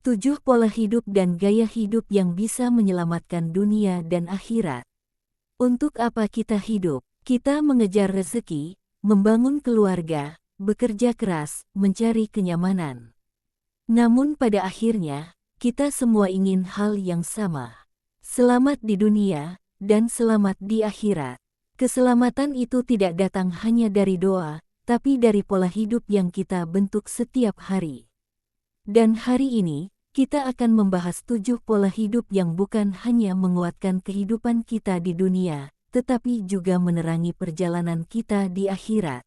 7 pola hidup dan gaya hidup yang bisa menyelamatkan dunia dan akhirat. Untuk apa kita hidup? Kita mengejar rezeki, membangun keluarga, bekerja keras, mencari kenyamanan. Namun pada akhirnya, kita semua ingin hal yang sama. Selamat di dunia, dan selamat di akhirat. Keselamatan itu tidak datang hanya dari doa, tapi dari pola hidup yang kita bentuk setiap hari. Dan hari ini, kita akan membahas 7 pola hidup yang bukan hanya menguatkan kehidupan kita di dunia, tetapi juga menerangi perjalanan kita di akhirat.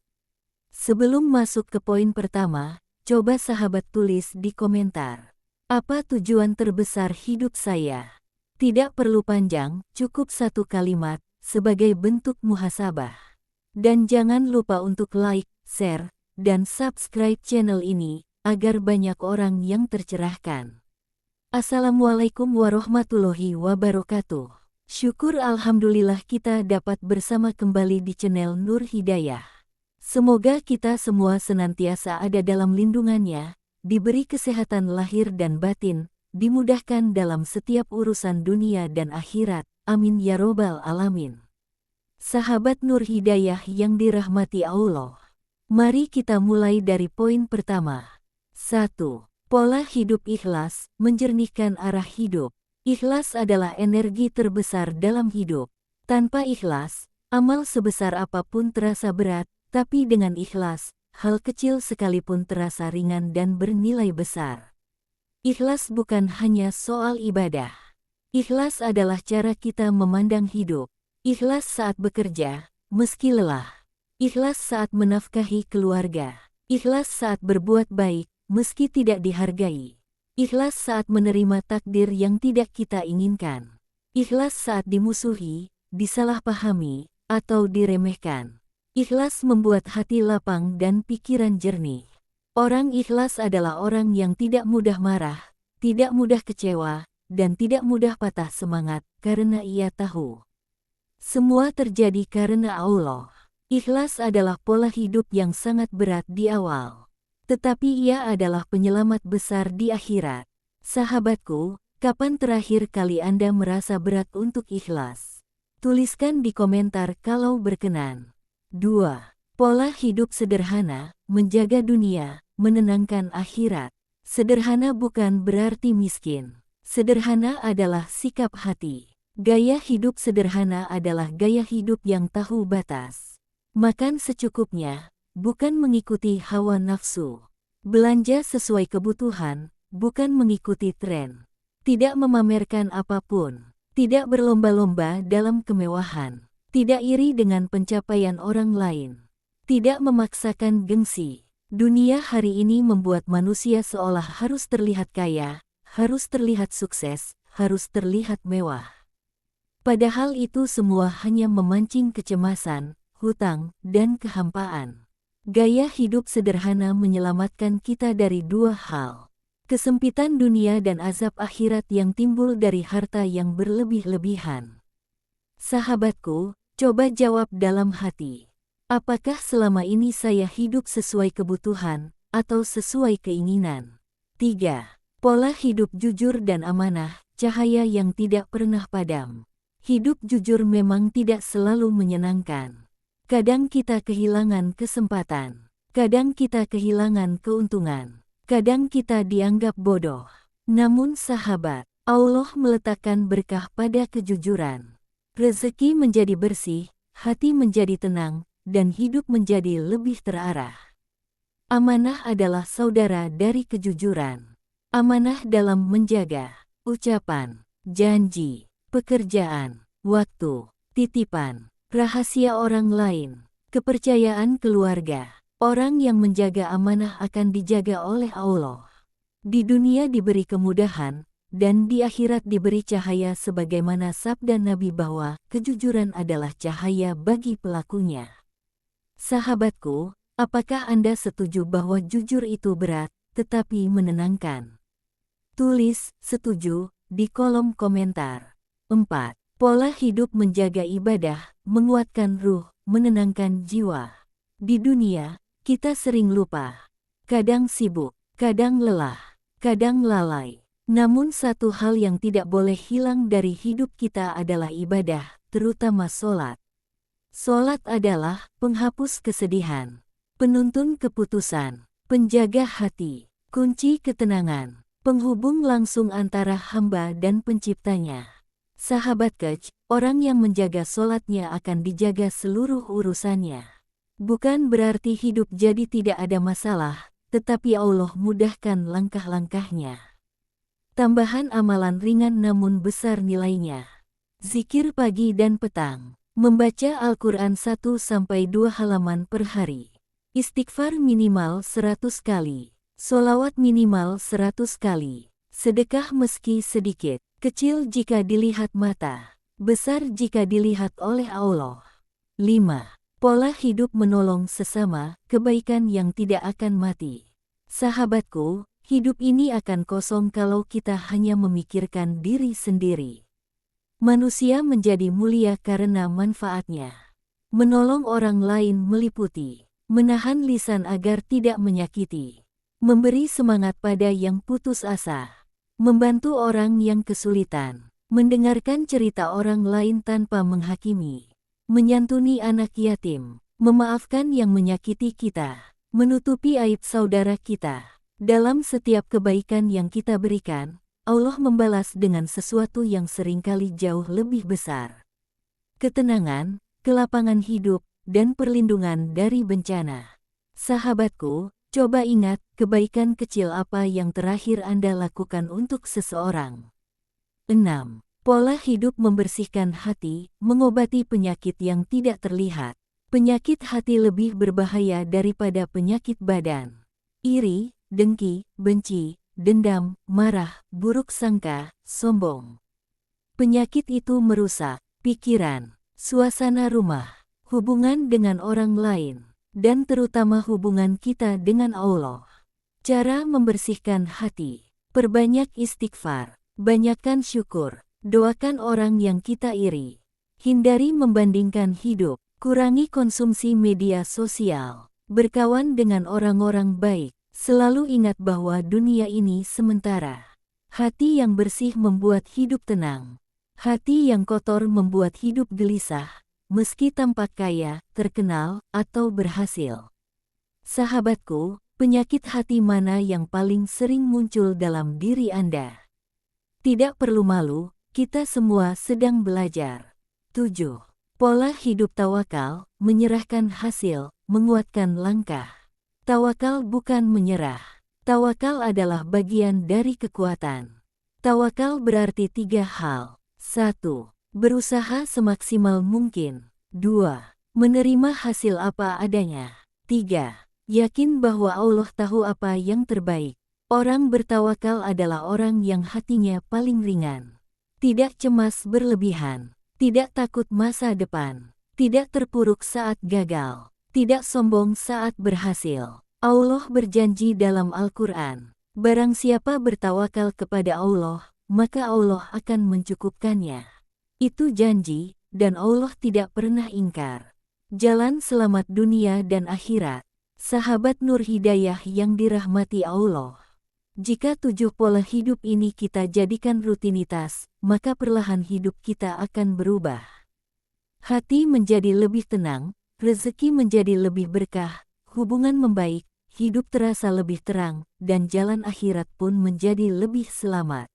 Sebelum masuk ke poin pertama, coba sahabat tulis di komentar. Apa tujuan terbesar hidup saya? Tidak perlu panjang, cukup satu kalimat, sebagai bentuk muhasabah. Dan jangan lupa untuk like, share, dan subscribe channel ini, agar banyak orang yang tercerahkan. Assalamualaikum warahmatullahi wabarakatuh. Syukur alhamdulillah kita dapat bersama kembali di channel Nur Hidayah. Semoga kita semua senantiasa ada dalam lindungannya, diberi kesehatan lahir dan batin, dimudahkan dalam setiap urusan dunia dan akhirat. Amin ya robbal alamin. Sahabat Nur Hidayah yang dirahmati Allah. Mari kita mulai dari poin pertama. 1. Pola hidup ikhlas, menjernihkan arah hidup. Ikhlas adalah energi terbesar dalam hidup. Tanpa ikhlas, amal sebesar apapun terasa berat, tapi dengan ikhlas, hal kecil sekalipun terasa ringan dan bernilai besar. Ikhlas bukan hanya soal ibadah. Ikhlas adalah cara kita memandang hidup. Ikhlas saat bekerja, meski lelah. Ikhlas saat menafkahi keluarga. Ikhlas saat berbuat baik, meski tidak dihargai. Ikhlas saat menerima takdir yang tidak kita inginkan. Ikhlas saat dimusuhi, disalahpahami, atau diremehkan. Ikhlas membuat hati lapang dan pikiran jernih. Orang ikhlas adalah orang yang tidak mudah marah, tidak mudah kecewa, dan tidak mudah patah semangat, karena ia tahu semua terjadi karena Allah. Ikhlas adalah pola hidup yang sangat berat di awal, tetapi ia adalah penyelamat besar di akhirat. Sahabatku, kapan terakhir kali Anda merasa berat untuk ikhlas? Tuliskan di komentar kalau berkenan. 2. Pola hidup sederhana, menjaga dunia, menenangkan akhirat. Sederhana bukan berarti miskin. Sederhana adalah sikap hati. Gaya hidup sederhana adalah gaya hidup yang tahu batas. Makan secukupnya, bukan mengikuti hawa nafsu. Belanja sesuai kebutuhan, bukan mengikuti tren. Tidak memamerkan apapun. Tidak berlomba-lomba dalam kemewahan. Tidak iri dengan pencapaian orang lain. Tidak memaksakan gengsi. Dunia hari ini membuat manusia seolah harus terlihat kaya, harus terlihat sukses, harus terlihat mewah. Padahal itu semua hanya memancing kecemasan, hutang, dan kehampaan. Gaya hidup sederhana menyelamatkan kita dari dua hal. Kesempitan dunia dan azab akhirat yang timbul dari harta yang berlebih-lebihan. Sahabatku, coba jawab dalam hati. Apakah selama ini saya hidup sesuai kebutuhan, atau sesuai keinginan? 3. Pola hidup jujur dan amanah, cahaya yang tidak pernah padam. Hidup jujur memang tidak selalu menyenangkan. Kadang kita kehilangan kesempatan. Kadang kita kehilangan keuntungan. Kadang kita dianggap bodoh. Namun sahabat, Allah meletakkan berkah pada kejujuran. Rezeki menjadi bersih, hati menjadi tenang, dan hidup menjadi lebih terarah. Amanah adalah saudara dari kejujuran. Amanah dalam menjaga ucapan, janji, pekerjaan, waktu, titipan, rahasia orang lain, kepercayaan keluarga. Orang yang menjaga amanah akan dijaga oleh Allah. Di dunia diberi kemudahan, dan di akhirat diberi cahaya sebagaimana sabda Nabi bahwa kejujuran adalah cahaya bagi pelakunya. Sahabatku, apakah Anda setuju bahwa jujur itu berat, tetapi menenangkan? Tulis setuju di kolom komentar. 4. Pola hidup menjaga ibadah, menguatkan ruh, menenangkan jiwa. Di dunia, kita sering lupa. Kadang sibuk, kadang lelah, kadang lalai. Namun satu hal yang tidak boleh hilang dari hidup kita adalah ibadah, terutama sholat. Sholat adalah penghapus kesedihan, penuntun keputusan, penjaga hati, kunci ketenangan, penghubung langsung antara hamba dan penciptanya. Sahabat kecil, orang yang menjaga sholatnya akan dijaga seluruh urusannya. Bukan berarti hidup jadi tidak ada masalah, tetapi Allah mudahkan langkah-langkahnya. Tambahan amalan ringan namun besar nilainya. Zikir pagi dan petang. Membaca Al-Quran 1-2 halaman per hari. Istighfar minimal 100 kali. Sholawat minimal 100 kali. Sedekah meski sedikit. Kecil jika dilihat mata. Besar jika dilihat oleh Allah. 5. Pola hidup menolong sesama, kebaikan yang tidak akan mati. Sahabatku, hidup ini akan kosong kalau kita hanya memikirkan diri sendiri. Manusia menjadi mulia karena manfaatnya. Menolong orang lain meliputi, menahan lisan agar tidak menyakiti, memberi semangat pada yang putus asa, membantu orang yang kesulitan, mendengarkan cerita orang lain tanpa menghakimi, menyantuni anak yatim, memaafkan yang menyakiti kita, menutupi aib saudara kita. Dalam setiap kebaikan yang kita berikan, Allah membalas dengan sesuatu yang seringkali jauh lebih besar. Ketenangan, kelapangan hidup, dan perlindungan dari bencana. Sahabatku, coba ingat kebaikan kecil apa yang terakhir Anda lakukan untuk seseorang. 6. Pola hidup membersihkan hati, mengobati penyakit yang tidak terlihat. Penyakit hati lebih berbahaya daripada penyakit badan. Iri, dengki, benci, dendam, marah, buruk sangka, sombong. Penyakit itu merusak pikiran, suasana rumah, hubungan dengan orang lain, dan terutama hubungan kita dengan Allah. Cara membersihkan hati: perbanyak istighfar, banyakkan syukur, doakan orang yang kita iri, hindari membandingkan hidup, kurangi konsumsi media sosial, berkawan dengan orang-orang baik. Selalu ingat bahwa dunia ini sementara. Hati yang bersih membuat hidup tenang. Hati yang kotor membuat hidup gelisah, meski tampak kaya, terkenal, atau berhasil. Sahabatku, penyakit hati mana yang paling sering muncul dalam diri Anda? Tidak perlu malu, kita semua sedang belajar. 7. Pola hidup tawakal, menyerahkan hasil, menguatkan langkah. Tawakal bukan menyerah. Tawakal adalah bagian dari kekuatan. Tawakal berarti 3 hal. 1. Berusaha semaksimal mungkin. 2. Menerima hasil apa adanya. 3. Yakin bahwa Allah tahu apa yang terbaik. Orang bertawakal adalah orang yang hatinya paling ringan. Tidak cemas berlebihan. Tidak takut masa depan. Tidak terpuruk saat gagal. Tidak sombong saat berhasil. Allah berjanji dalam Al-Quran, barang siapa bertawakal kepada Allah, maka Allah akan mencukupkannya. Itu janji, dan Allah tidak pernah ingkar. Jalan selamat dunia dan akhirat. Sahabat Nur Hidayah yang dirahmati Allah. Jika 7 pola hidup ini kita jadikan rutinitas, maka perlahan hidup kita akan berubah. Hati menjadi lebih tenang, rezeki menjadi lebih berkah, hubungan membaik, hidup terasa lebih terang, dan jalan akhirat pun menjadi lebih selamat.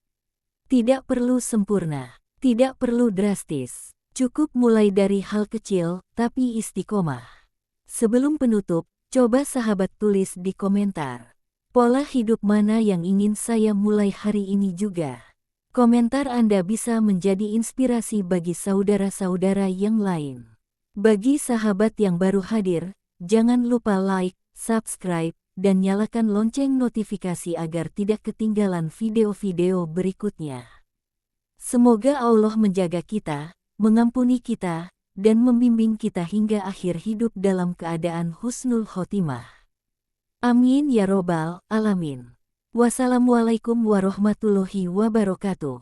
Tidak perlu sempurna, tidak perlu drastis, cukup mulai dari hal kecil, tapi istiqomah. Sebelum penutup, coba sahabat tulis di komentar, pola hidup mana yang ingin saya mulai hari ini juga. Komentar Anda bisa menjadi inspirasi bagi saudara-saudara yang lain. Bagi sahabat yang baru hadir, jangan lupa like, subscribe, dan nyalakan lonceng notifikasi agar tidak ketinggalan video-video berikutnya. Semoga Allah menjaga kita, mengampuni kita, dan membimbing kita hingga akhir hidup dalam keadaan husnul khotimah. Amin ya robbal alamin. Wassalamualaikum warahmatullahi wabarakatuh.